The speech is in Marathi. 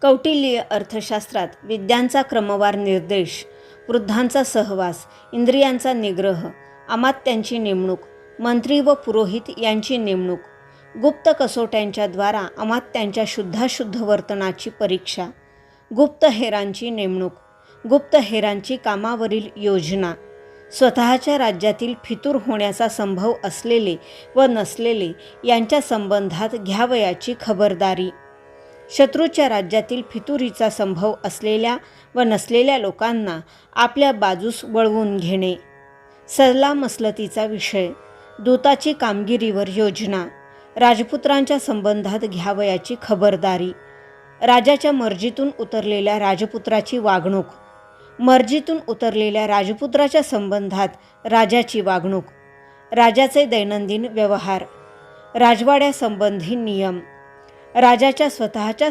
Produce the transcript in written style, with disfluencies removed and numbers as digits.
कौटिल्य अर्थशास्त्रात विद्यांचा क्रमवार निर्देश, वृद्धांचा सहवास, इंद्रियांचा निग्रह, अमात्यांची नेमणूक, मंत्री व पुरोहित यांची नेमणूक, गुप्त कसोट्यांच्या द्वारा अमात्यांच्या शुद्धाशुद्ध वर्तनाची परीक्षा, गुप्त हेरांची नेमणूक, गुप्त हेरांची कामावरील योजना, स्वतःच्या राज्यातील फितूर होण्याचा संभव असलेले व नसलेले यांच्या संबंधात घ्यावयाची खबरदारी, शत्रूच्या राज्यातील फितुरीचा संभव असलेल्या व नसलेल्या लोकांना आपल्या बाजूस वळवून घेणे, सल्लामसलतीचा विषय, दूताची कामगिरीवर योजना, राजपुत्रांच्या संबंधात घ्यावयाची खबरदारी, राजाच्या मर्जीतून उतरलेल्या राजपुत्राची वागणूक, मर्जीतून उतरलेल्या राजपुत्राच्या संबंधात राजाची वागणूक, राजाचे दैनंदिन व्यवहार, राजवाड्यासंबंधी नियम, राजाच्या स्वतःच्या